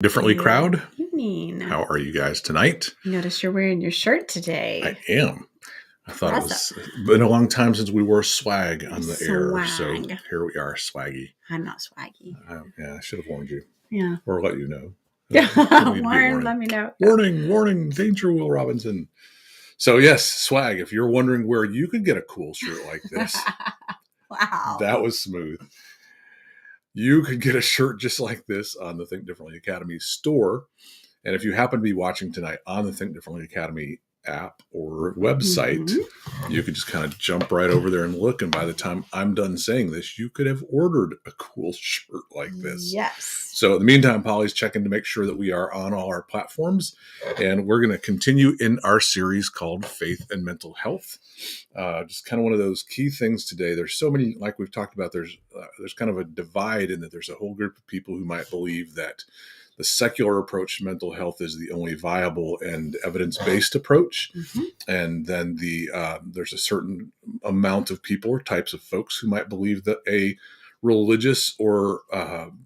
Differently Good crowd. evening. How are you guys tonight? Notice you're wearing your shirt today. I am. I thought it Awesome. was been a long time since we wore swag on the air, so Swag. here we are, swaggy. I'm not swaggy. Yeah, I should have warned you Yeah. or let you know. Warren, let me know. Warning, danger, Will Robinson. So yes, swag. If you're wondering where you could get a cool shirt like this, Wow. that was smooth. You could get a shirt just like this on the Think Differently Academy store. And if you happen to be watching tonight on the Think Differently Academy app or website, you could just kind of jump right over there and look. And by the time I'm done saying this, you could have ordered a cool shirt like this. Yes. So in the meantime, Polly's checking to make sure that we are on all our platforms. And we're going to continue in our series called Faith and Mental Health. Just kind of one of those key things today. There's so many, like we've talked about, there's kind of a divide in that there's a whole group of people who might believe that the secular approach to mental health is the only viable and evidence-based approach. And then there's a certain amount of people or types of folks who might believe that a religious or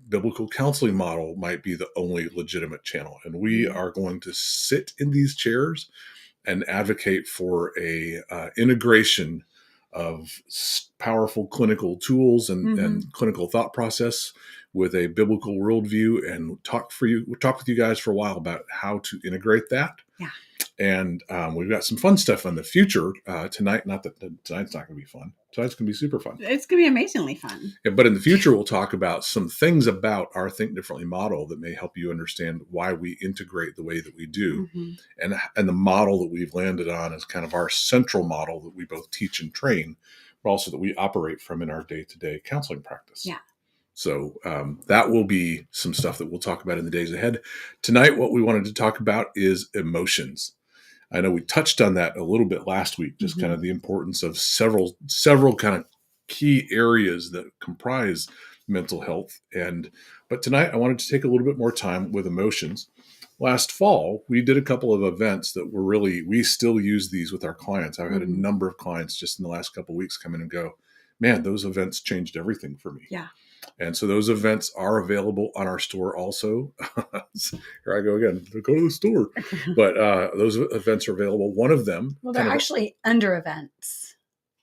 biblical counseling model might be the only legitimate channel. And we are going to sit in these chairs and advocate for a integration of powerful clinical tools and clinical thought process with a biblical worldview, and talk with you guys for a while about how to integrate that. Yeah. And we've got some fun stuff on the future tonight. Not that tonight's not going to be fun. Tonight's going to be super fun. It's going to be amazingly fun. Yeah, but in the future, we'll talk about some things about our Think Differently model that may help you understand why we integrate the way that we do. And the model that we've landed on is kind of our central model that we both teach and train, but also that we operate from in our day-to-day counseling practice. Yeah. So that will be some stuff that we'll talk about in the days ahead. Tonight, what we wanted to talk about is emotions. I know we touched on that a little bit last week, just kind of the importance of several kind of key areas that comprise mental health. But tonight I wanted to take a little bit more time with emotions. Last fall, we did a couple of events that were we still use these with our clients. I've had a number of clients just in the last couple of weeks come in and go, man, those events changed everything for me. Yeah. And so those events are available on our store also. Here I go again. Go to the store. But those events are available. One of them. Well, they're actually under events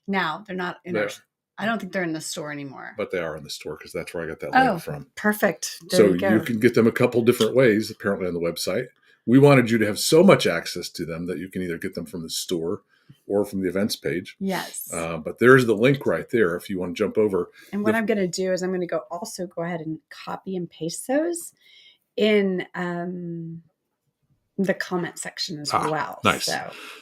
now. They're not in I don't think they're in the store anymore. But they are in the store because that's where I got that link from. Perfect. There you can get them a couple different ways, apparently, on the website. We wanted you to have so much access to them that you can either get them from the store or from the events page. Yes. But there's the link right there if you want to jump over. And what I'm going to do is I'm going to go ahead and copy and paste those in the comment section as well. Nice.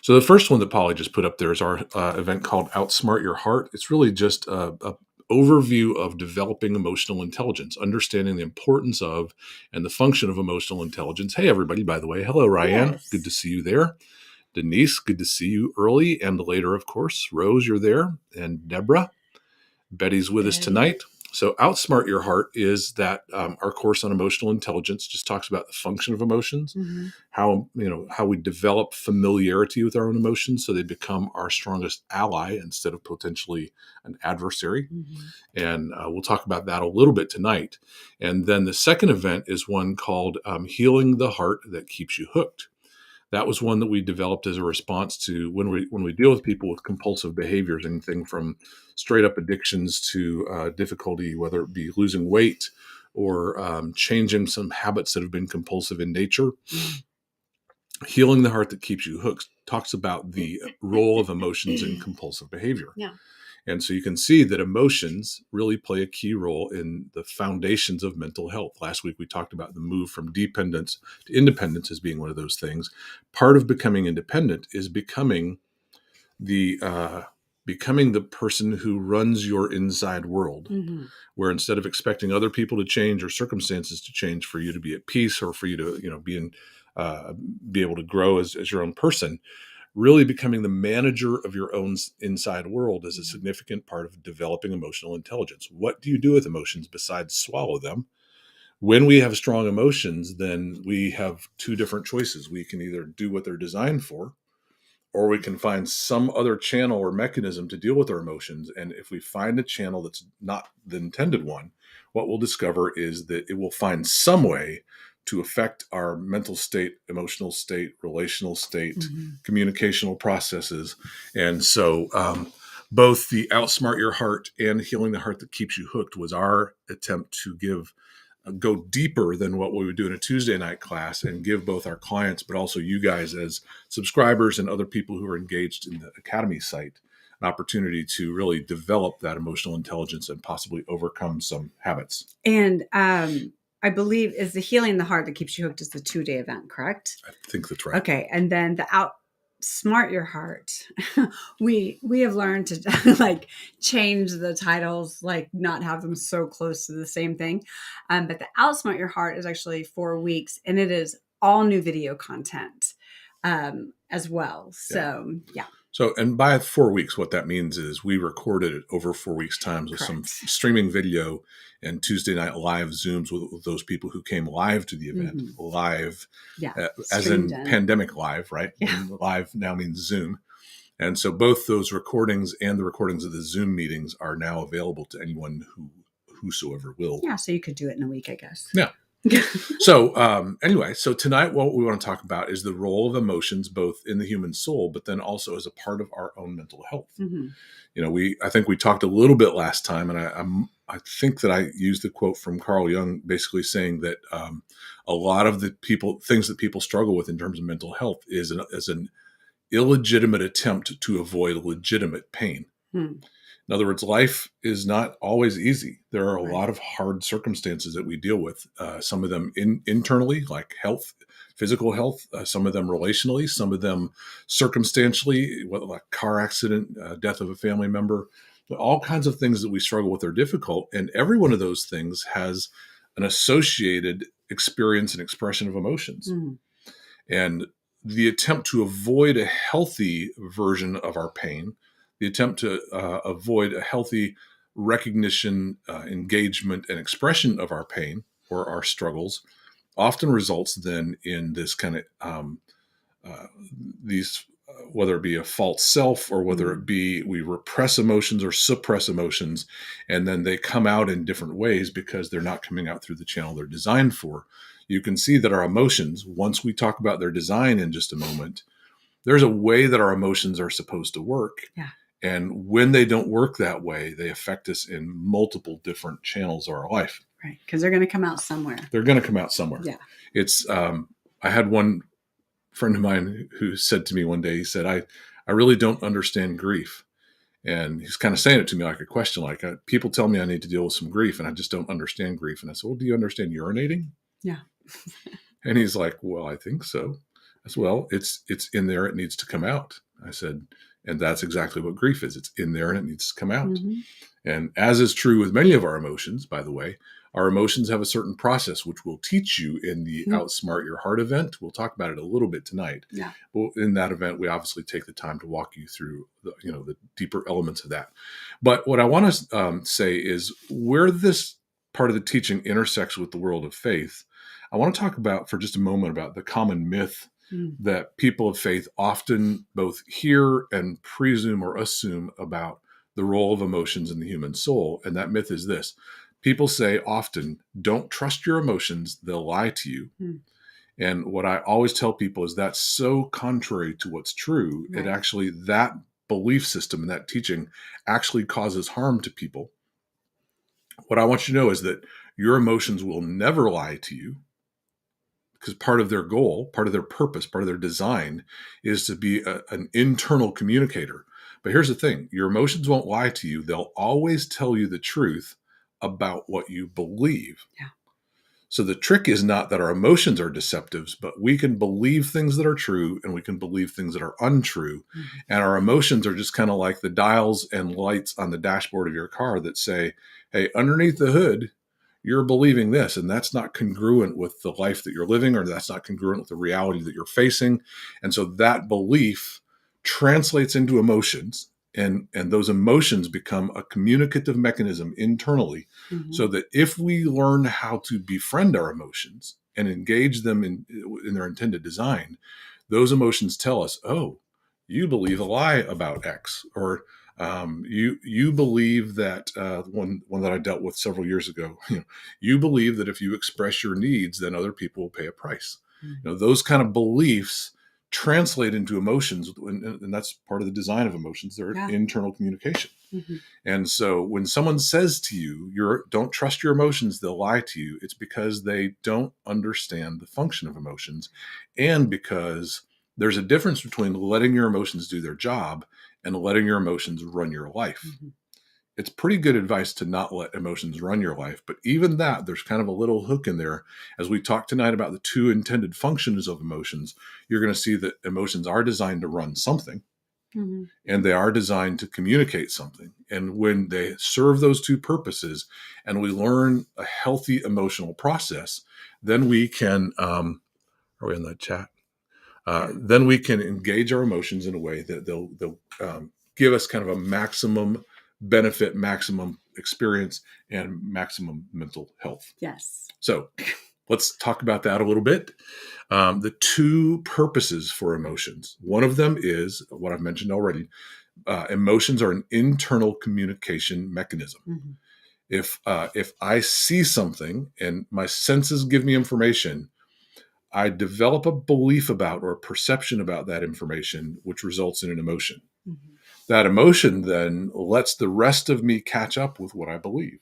So the first one that Polly just put up there is our event called Outsmart Your Heart. It's really just a overview of developing emotional intelligence, understanding the importance of and the function of emotional intelligence. Hey, everybody, by the way. Hello, Ryan. Yes. Good to see you there. Denise, good to see you early and later, of course. Rose, you're there. And Deborah. Betty's with us tonight. So Outsmart Your Heart is that our course on emotional intelligence just talks about the function of emotions, how we develop familiarity with our own emotions so they become our strongest ally instead of potentially an adversary. And we'll talk about that a little bit tonight. And then the second event is one called Healing the Heart That Keeps You Hooked. That was one that we developed as a response to when we deal with people with compulsive behaviors, anything from straight up addictions to difficulty, whether it be losing weight or changing some habits that have been compulsive in nature. Healing the Heart That Keeps You Hooked talks about the role of emotions in compulsive behavior. Yeah. And so you can see that emotions really play a key role in the foundations of mental health. Last week, we talked about the move from dependence to independence as being one of those things. Part of becoming independent is becoming the person who runs your inside world, where instead of expecting other people to change or circumstances to change for you to be at peace or for you to be able to grow as your own person, really becoming the manager of your own inside world is a significant part of developing emotional intelligence. What do you do with emotions besides swallow them? When we have strong emotions, then we have two different choices. We can either do what they're designed for, or we can find some other channel or mechanism to deal with our emotions. And if we find a channel that's not the intended one, what we'll discover is that it will find some way to affect our mental state, emotional state, relational state, Mm-hmm. communicational processes. And so both the Outsmart Your Heart and Healing the Heart That Keeps You Hooked was our attempt to go deeper than what we would do in a Tuesday night class and give both our clients, but also you guys as subscribers and other people who are engaged in the Academy site, an opportunity to really develop that emotional intelligence and possibly overcome some habits. And I believe is the Healing the Heart That Keeps You Hooked is the 2-day event, correct? I think that's right. Okay. And then the Outsmart Your Heart, we have learned to like change the titles, like not have them so close to the same thing. But the Outsmart Your Heart is actually 4 weeks, and it is all new video content as well. So yeah. So, and by 4 weeks, what that means is we recorded it over 4 weeks' times with some streaming video and Tuesday night live Zooms with those people who came live to the event, live, as in pandemic live, right? Yeah. And live now means Zoom. And so both those recordings and the recordings of the Zoom meetings are now available to anyone whosoever will. Yeah, so you could do it in a week, I guess. Yeah. So anyway, so tonight what we want to talk about is the role of emotions both in the human soul, but then also as a part of our own mental health. Mm-hmm. You know, I think we talked a little bit last time, and I think that I used the quote from Carl Jung, basically saying that a lot of the things that people struggle with in terms of mental health is an illegitimate attempt to avoid legitimate pain. Mm. In other words, life is not always easy. There are a lot of hard circumstances that we deal with. Some of them internally, like health, physical health. Some of them relationally. Some of them circumstantially, like car accident, death of a family member. All kinds of things that we struggle with are difficult. And every one of those things has an associated experience and expression of emotions. Mm. And the attempt to avoid a healthy version of our pain, the attempt to avoid a healthy recognition, engagement, and expression of our pain or our struggles often results then in this kind of whether it be a false self or whether it be we repress emotions or suppress emotions, and then they come out in different ways because they're not coming out through the channel they're designed for. You can see that our emotions, once we talk about their design in just a moment, there's a way that our emotions are supposed to work. Yeah. And when they don't work that way, they affect us in multiple different channels of our life. Right. Because they're going to come out somewhere. They're going to come out somewhere. Yeah. It's, I had one friend of mine who said to me one day, he said, I really don't understand grief. And he's kind of saying it to me like a question, like people tell me I need to deal with some grief and I just don't understand grief. And I said, well, do you understand urinating? Yeah. And he's like, well, I think so. I said, well, it's in there. It needs to come out. I said, and that's exactly what grief is. It's in there and it needs to come out. Mm-hmm. And as is true with many of our emotions, by the way, our emotions have a certain process, which we'll teach you in the Outsmart Your Heart event. We'll talk about it a little bit tonight. Yeah. Well, in that event, we obviously take the time to walk you through the deeper elements of that. But what I want to say is where this part of the teaching intersects with the world of faith, I want to talk about for just a moment about the common myth that people of faith often both hear and presume or assume about the role of emotions in the human soul. And that myth is this. People say often, don't trust your emotions, they'll lie to you. And what I always tell people is that's so contrary to what's true. Right. It actually, that belief system and that teaching actually causes harm to people. What I want you to know is that your emotions will never lie to you, because part of their goal, part of their purpose, part of their design is to be an internal communicator. But here's the thing, your emotions won't lie to you. They'll always tell you the truth about what you believe. Yeah. So the trick is not that our emotions are deceptive, but we can believe things that are true and we can believe things that are untrue. Mm-hmm. And our emotions are just kind of like the dials and lights on the dashboard of your car that say, hey, underneath the hood, you're believing this, and that's not congruent with the life that you're living, or that's not congruent with the reality that you're facing. And so that belief translates into emotions, and those emotions become a communicative mechanism internally, so that if we learn how to befriend our emotions and engage them in their intended design, those emotions tell us, oh, you believe a lie about X, or You believe that one that I dealt with several years ago. You believe that if you express your needs, then other people will pay a price. Those kind of beliefs translate into emotions, and that's part of the design of emotions. They're internal communication. And so when someone says to you, don't trust your emotions, they'll lie to you, it's because they don't understand the function of emotions, and because there's a difference between letting your emotions do their job and letting your emotions run your life. It's pretty good advice to not let emotions run your life, but even that, there's kind of a little hook in there. As we talk tonight about the two intended functions of emotions, you're going to see that emotions are designed to run something, and they are designed to communicate something. And when they serve those two purposes, and we learn a healthy emotional process, then we can, are we in that chat? Then we can engage our emotions in a way that they'll give us kind of a maximum benefit, maximum experience, and maximum mental health. Yes. So let's talk about that a little bit. The two purposes for emotions. One of them is what I've mentioned already. Emotions are an internal communication mechanism. If I see something and my senses give me information, I develop a belief about or a perception about that information, which results in an emotion. That emotion then lets the rest of me catch up with what I believe.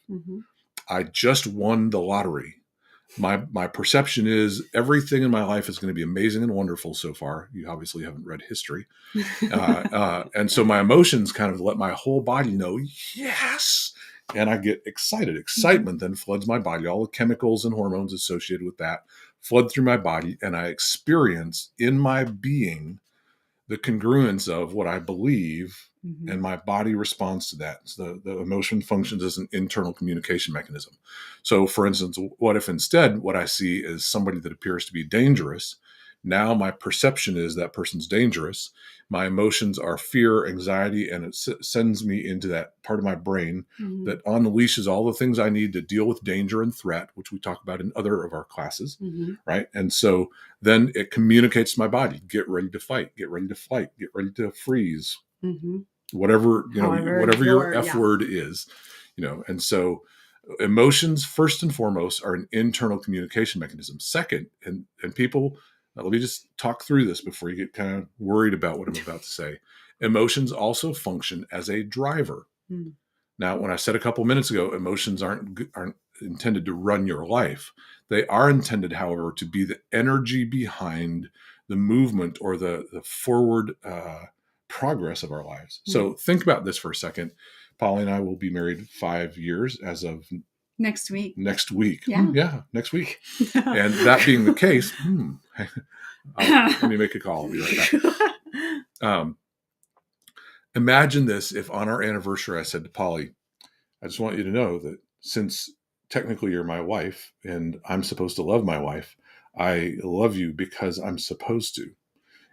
I just won the lottery. My perception is everything in my life is going to be amazing and wonderful so far. You obviously haven't read history. And so my emotions kind of let my whole body know, yes. And I get excited. Excitement then floods my body. All the chemicals and hormones associated with that flood through my body. And I experience in my being the congruence of what I believe, and my body responds to that. So the emotion functions as an internal communication mechanism. So, for instance, what if instead what I see is somebody that appears to be dangerous? Now my perception is that person's dangerous. My emotions are fear, anxiety, and it sends me into that part of my brain that unleashes all the things I need to deal with danger and threat, which we talk about in other of our classes, right? And so then it communicates to my body, get ready to fight, get ready to flight, get ready to freeze, whatever, whatever your F word is, and so emotions, first and foremost, are an internal communication mechanism. Second, and people, let me just talk through this before you get kind of worried about what I'm about to say. Emotions also function as a driver. Now, when I said a couple minutes ago, emotions aren't intended to run your life. They are intended, however, to be the energy behind the movement or the forward progress of our lives. So think about this for a second. Polly and I will be married 5 years as of next week. Next week. Yeah. Next week. And that being the case, let me make a call. I'll be right back. Imagine this if on our anniversary I said to Polly, I just want you to know that since technically you're my wife and I'm supposed to love my wife, I love you because I'm supposed to.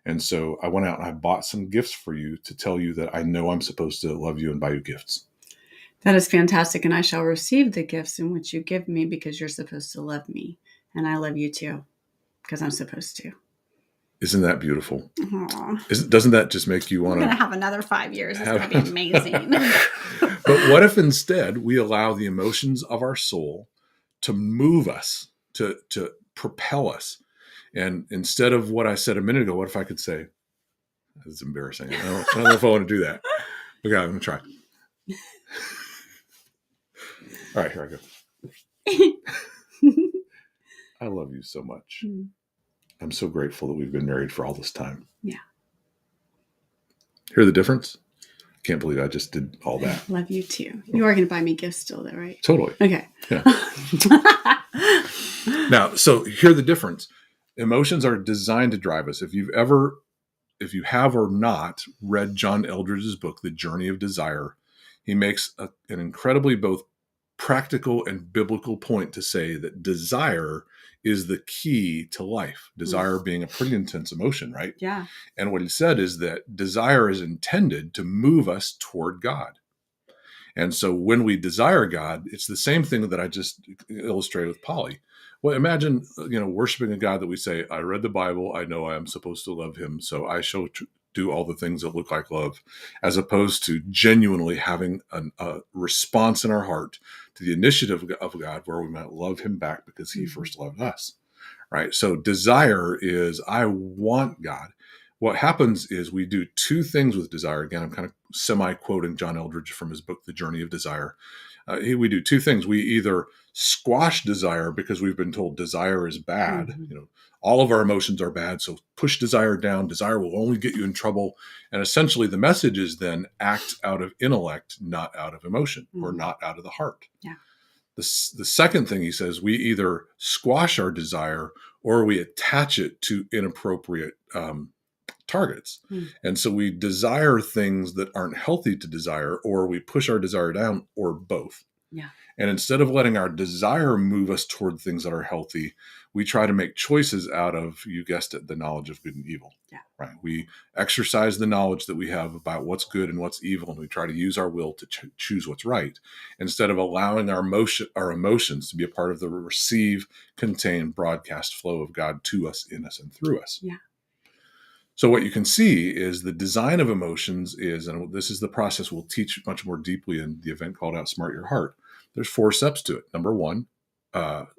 And so I went out and I bought some gifts for you to tell you that I know I'm supposed to love you and buy you gifts. That is fantastic. And I shall receive the gifts in which you give me because you're supposed to love me. And I love you too because I'm supposed to. Isn't that beautiful? Doesn't that just make you want to... I'm going to have another 5 years. It's going to be amazing. But what if instead we allow the emotions of our soul to move us, to propel us? And instead of what I said a minute ago, what if I could say, that's embarrassing. I don't know if I want to do that. Okay, I'm going to try. All right, here I go. I love you so much. I'm so grateful that we've been married for all this time. Yeah. Hear the difference? Can't believe I just did all that. I love you too. You are going to buy me gifts still, though, right? Totally. Okay. Yeah. Now, so hear the difference. Emotions are designed to drive us. If you have or not read John Eldredge's book, The Journey of Desire, he makes an incredibly both practical and biblical point to say that desire is the key to life. Desire being a pretty intense emotion, right? Yeah. And what he said is that desire is intended to move us toward God. And so when we desire God, it's the same thing that I just illustrated with Polly. Well, imagine, worshiping a God that we say, I read the Bible, I know I am supposed to love him, so I shall do all the things that look like love, as opposed to genuinely having a response in our heart to the initiative of God where we might love him back because he first loved us, right? So desire is, I want God. What happens is we do two things with desire. Again, I'm kind of semi-quoting John Eldredge from his book, The Journey of Desire. We do two things. We either squash desire because we've been told desire is bad. All of our emotions are bad, so push desire down. Desire will only get you in trouble. And essentially the message is then act out of intellect, not out of emotion, or not out of the heart. Yeah. The second thing he says, we either squash our desire or we attach it to inappropriate targets. And so we desire things that aren't healthy to desire, or we push our desire down, or both. Yeah. And instead of letting our desire move us toward things that are healthy, we try to make choices out of, you guessed it, the knowledge of good and evil. Yeah. Right? We exercise the knowledge that we have about what's good and what's evil, and we try to use our will to choose what's right, instead of allowing our emotions to be a part of the receive, contain, broadcast flow of God to us, in us, and through us. Yeah. So what you can see is the design of emotions is, and this is the process we'll teach much more deeply in the event called Outsmart Your Heart. There's 4 steps to it. Number 1,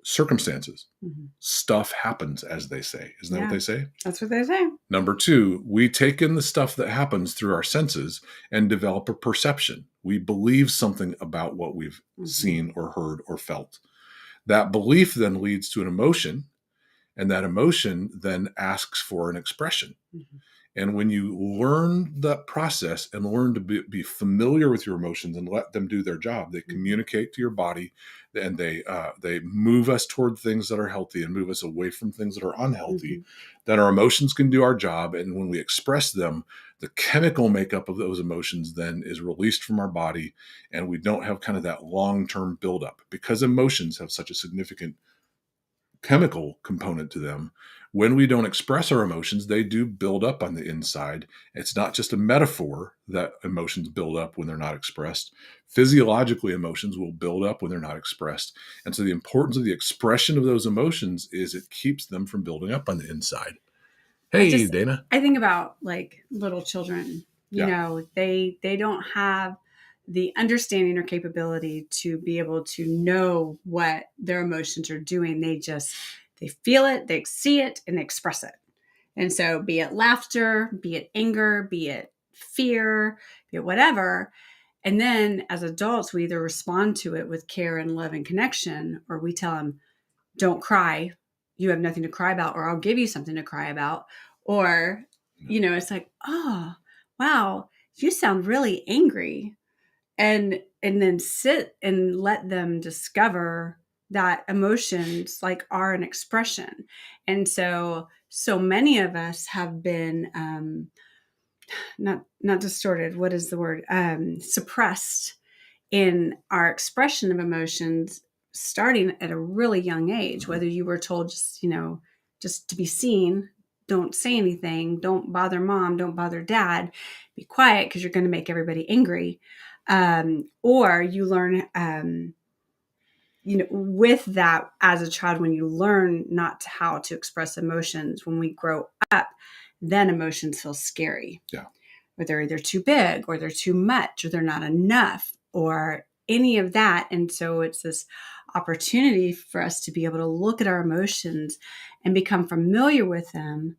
circumstances. Stuff happens, as they say. Isn't that what they say? That's what they say. Number 2, we take in the stuff that happens through our senses and develop a perception. We believe something about what we've seen or heard or felt. That belief then leads to an emotion, and that emotion then asks for an expression. And when you learn that process and learn to be familiar with your emotions and let them do their job, they communicate to your body, and they move us toward things that are healthy and move us away from things that are unhealthy. Then our emotions can do our job. And when we express them, the chemical makeup of those emotions then is released from our body, and we don't have kind of that long-term buildup. Because emotions have such a significant chemical component to them, when we don't express our emotions, they do build up on the inside. It's not just a metaphor that emotions build up when they're not expressed. Physiologically, emotions will build up when they're not expressed. And so the importance of the expression of those emotions is it keeps them from building up on the inside. Hey, Dana. I think about like little children, you know, they don't have the understanding or capability to be able to know what their emotions are doing. They feel it, they see it, and they express it. And so be it laughter, be it anger, be it fear, be it whatever. And then as adults, we either respond to it with care and love and connection, or we tell them, don't cry. You have nothing to cry about, or I'll give you something to cry about. Or, you know, it's like, oh, wow, you sound really angry. And then sit and let them discover that emotions like are an expression. And so many of us have been not distorted. What is the word? Suppressed in our expression of emotions, starting at a really young age. Whether you were told just to be seen, don't say anything, don't bother mom, don't bother dad, be quiet because you're going to make everybody angry. Or you learn, with that as a child, when you learn not how to express emotions, when we grow up, then emotions feel scary. Yeah. Or they're either too big, or they're too much, or they're not enough, or any of that. And so it's this opportunity for us to be able to look at our emotions and become familiar with them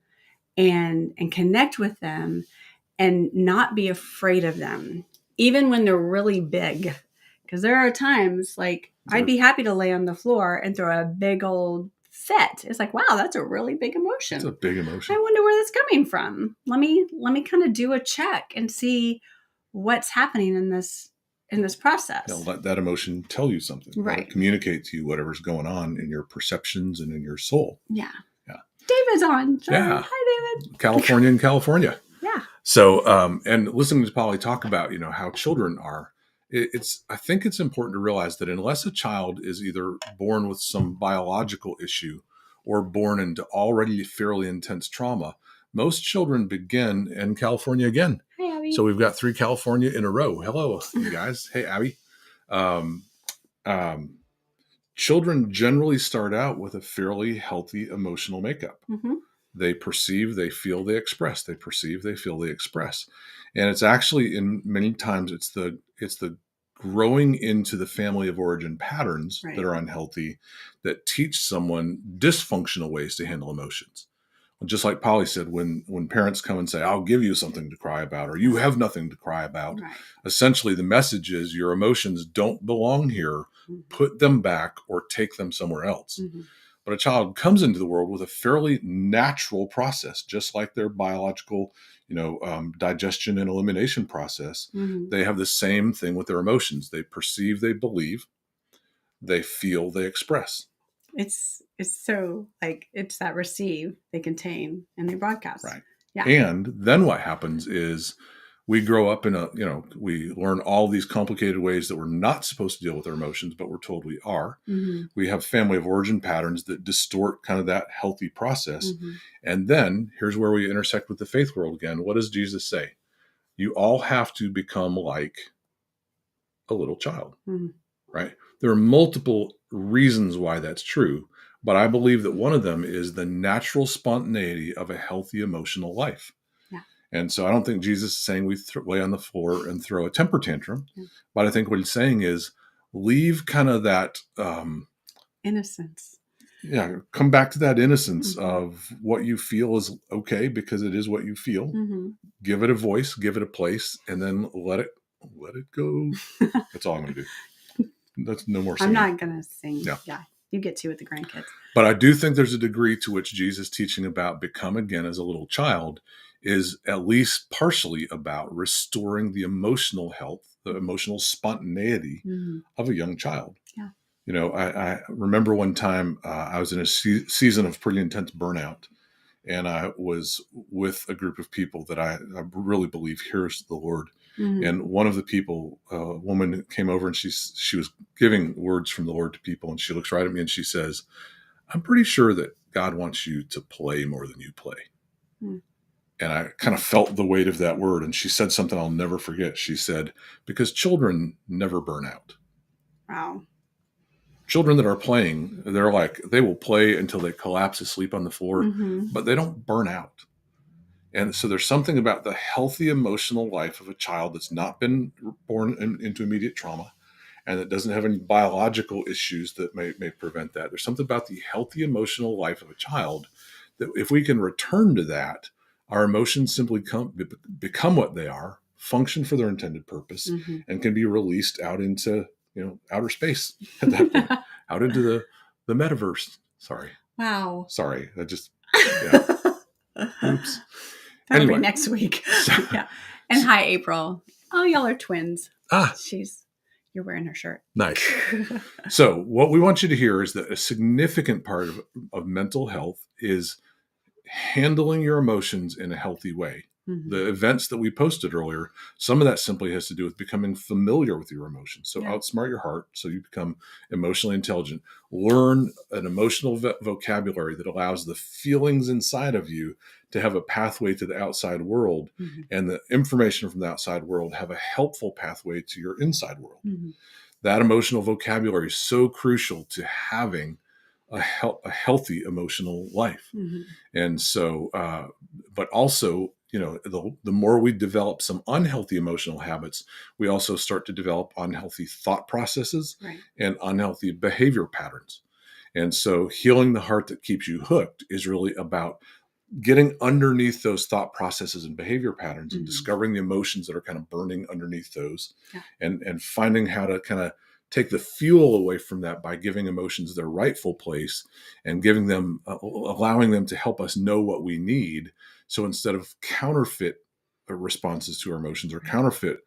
and connect with them and not be afraid of them, even when they're really big. Because there are times like I'd be happy to lay on the floor and throw a big old fit. It's like, wow, that's a really big emotion. It's a big emotion. I wonder where that's coming from. Let me kind of do a check and see what's happening in this process. Let that emotion tell you something. Right. Let it communicate to you whatever's going on in your perceptions and in your soul. Yeah. Yeah. David's on. Sorry. Yeah. Hi, David. California. Yeah. So, and listening to Polly talk about, how children are, I think it's important to realize that unless a child is either born with some biological issue or born into already fairly intense trauma, most children begin in California again. Hi, Abby. So we've got 3 California in a row. Hello, you guys. Hey, Abby. Children generally start out with a fairly healthy emotional makeup. They perceive, they feel, they express. They perceive, they feel, they express. And it's actually, in many times, it's the growing into the family of origin patterns Right. that are unhealthy that teach someone dysfunctional ways to handle emotions. Just like Polly said, when parents come and say, I'll give you something to cry about, or you have nothing to cry about, Right. essentially the message is your emotions don't belong here. Mm-hmm. Put them back or take them somewhere else. Mm-hmm. But a child comes into the world with a fairly natural process, just like their biological, digestion and elimination process. Mm-hmm. They have the same thing with their emotions. They perceive, they believe, they feel, they express. It's so like it's that receive, they contain, and they broadcast. Right. Yeah. And then what happens is we grow up in we learn all these complicated ways that we're not supposed to deal with our emotions, but we're told we are. Mm-hmm. We have family of origin patterns that distort kind of that healthy process. Mm-hmm. And then here's where we intersect with the faith world again. What does Jesus say? You all have to become like a little child, Mm-hmm. right? There are multiple reasons why that's true, but I believe that one of them is the natural spontaneity of a healthy emotional life. Yeah. And so I don't think Jesus is saying we lay on the floor and throw a temper tantrum, but I think what he's saying is leave kind of that innocence. Yeah, come back to that innocence of what you feel is okay because it is what you feel. Mm-hmm. Give it a voice, give it a place, and then let it go. That's all I'm going to do. That's no more singing. I'm not going to sing. Yeah. You get to with the grandkids. But I do think there's a degree to which Jesus teaching about become again as a little child is at least partially about restoring the emotional health, the emotional spontaneity of a young child. Yeah. I remember one time I was in a season of pretty intense burnout, and I was with a group of people that I really believe hears the Lord. Mm-hmm. And one of the people, a woman, came over and she was giving words from the Lord to people, and she looks right at me and she says, I'm pretty sure that God wants you to play more than you play. Mm. And I kind of felt the weight of that word. And she said something I'll never forget. She said, because children never burn out. Wow. Children that are playing, they will play until they collapse asleep on the floor, but they don't burn out. And so there's something about the healthy emotional life of a child that's not been born into immediate trauma and that doesn't have any biological issues that may prevent that. There's something about the healthy emotional life of a child that if we can return to that, our emotions simply become what they are, function for their intended purpose, and can be released out into outer space at that point, out into the metaverse. Sorry. Wow. Sorry. That just, oops. That'll be next week. Yeah. And hi, April. Oh, y'all are twins. You're wearing her shirt. Nice. So what we want you to hear is that a significant part of mental health is handling your emotions in a healthy way. Mm-hmm. The events that we posted earlier, some of that simply has to do with becoming familiar with your emotions. So outsmart your heart so you become emotionally intelligent. Learn an emotional vocabulary that allows the feelings inside of you to have a pathway to the outside world, and the information from the outside world have a helpful pathway to your inside world. That emotional vocabulary is so crucial to having a healthy emotional life. And so, but also, the more we develop some unhealthy emotional habits, we also start to develop unhealthy thought processes and unhealthy behavior patterns. And so healing the heart that keeps you hooked is really about getting underneath those thought processes and behavior patterns and discovering the emotions that are kind of burning underneath those and finding how to kind of take the fuel away from that by giving emotions their rightful place and giving them, allowing them to help us know what we need. So instead of counterfeit responses to our emotions or counterfeit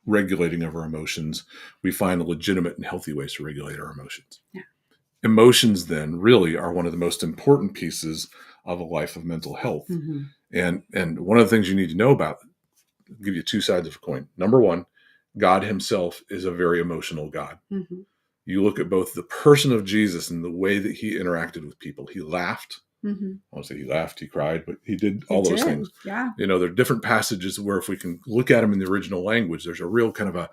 regulating of our emotions, we find legitimate and healthy ways to regulate our emotions. Yeah. Emotions then really are one of the most important pieces of a life of mental health. And one of the things you need to know about, I'll give you two sides of a coin. Number one, God himself is a very emotional God. You look at both the person of Jesus and the way that he interacted with people. He laughed Mm-hmm. I won't say he laughed, he cried, but he did all those things. Yeah. There are different passages where if we can look at them in the original language, there's a real kind of a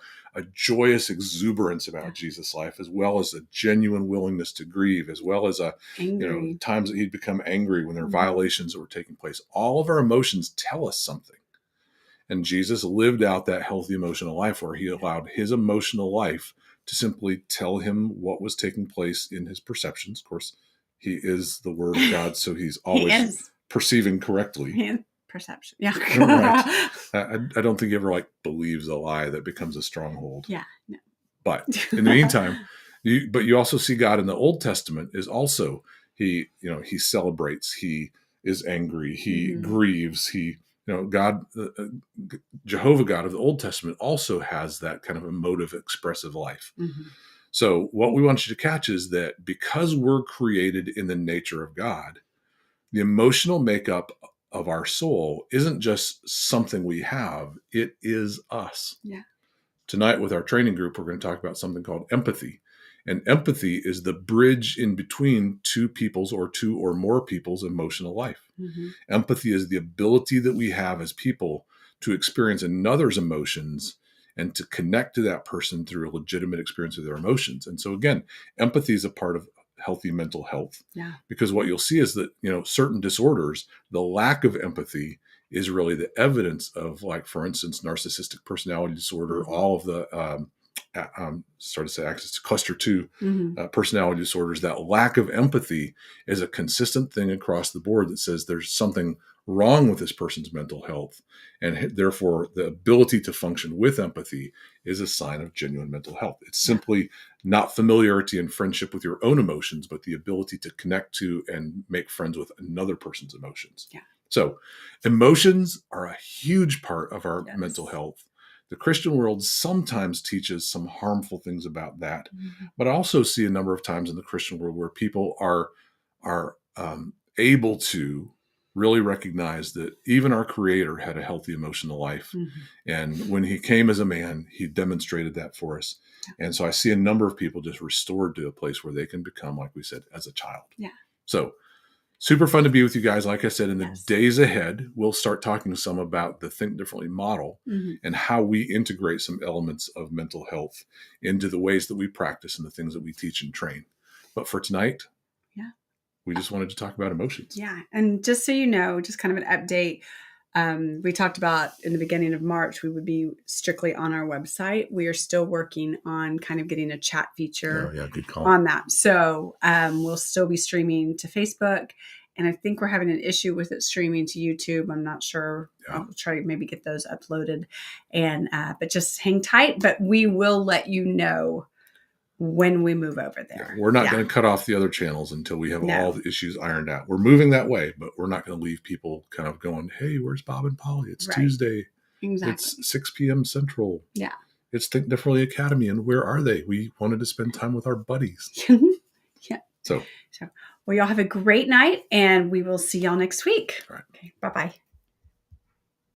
joyous exuberance about Jesus' life, as well as a genuine willingness to grieve, as well as Angry. times that he'd become angry when there were violations that were taking place. All of our emotions tell us something. And Jesus lived out that healthy emotional life where he allowed his emotional life to simply tell him what was taking place in his perceptions. Of course, he is the Word of God, so he's always perceiving correctly. Perception. Yeah. Right. I don't think he ever believes a lie that becomes a stronghold. Yeah. No. But in the meantime, you also see God in the Old Testament is also he celebrates, he is angry, he grieves, God, Jehovah God of the Old Testament also has that kind of emotive, expressive life. Mm-hmm. So what we want you to catch is that because we're created in the nature of God, the emotional makeup of our soul isn't just something we have, it is us. Yeah. Tonight with our training group, we're going to talk about something called empathy. And empathy is the bridge in between two people's or two or more people's emotional life. Mm-hmm. Empathy is the ability that we have as people to experience another's emotions and to connect to that person through a legitimate experience of their emotions. And so again, empathy is a part of healthy mental health. Yeah. Because what you'll see is that, certain disorders, the lack of empathy is really the evidence of, for instance, narcissistic personality disorder, all of the access to cluster 2 personality disorders. That lack of empathy is a consistent thing across the board that says there's something wrong with this person's mental health. And therefore, the ability to function with empathy is a sign of genuine mental health. It's simply not familiarity and friendship with your own emotions, but the ability to connect to and make friends with another person's emotions. Yeah. So emotions are a huge part of our mental health. The Christian world sometimes teaches some harmful things about that, but I also see a number of times in the Christian world where people are able to really recognize that even our Creator had a healthy emotional life. And when he came as a man, he demonstrated that for us. And so I see a number of people just restored to a place where they can become, like we said, as a child. Yeah. So super fun to be with you guys. Like I said, in the days ahead, we'll start talking some about the Think Differently model and how we integrate some elements of mental health into the ways that we practice and the things that we teach and train. But for tonight, we just wanted to talk about emotions. Yeah. And just so you know, just kind of an update, we talked about in the beginning of March, we would be strictly on our website. We are still working on kind of getting a chat feature good call on that. So we'll still be streaming to Facebook. And I think we're having an issue with it streaming to YouTube. I'm not sure. I'll try to maybe get those uploaded. And but just hang tight. But we will let you know when we move over there. We're not going to cut off the other channels until we have all the issues ironed out. We're moving that way, but we're not going to leave people kind of going, hey, where's Bob and Polly? It's Tuesday. Exactly. It's 6 p.m. Central. Yeah. It's Think Differently Academy. And where are they? We wanted to spend time with our buddies. Yeah. So, well, y'all have a great night, and we will see y'all next week. All right. Okay. Bye-bye.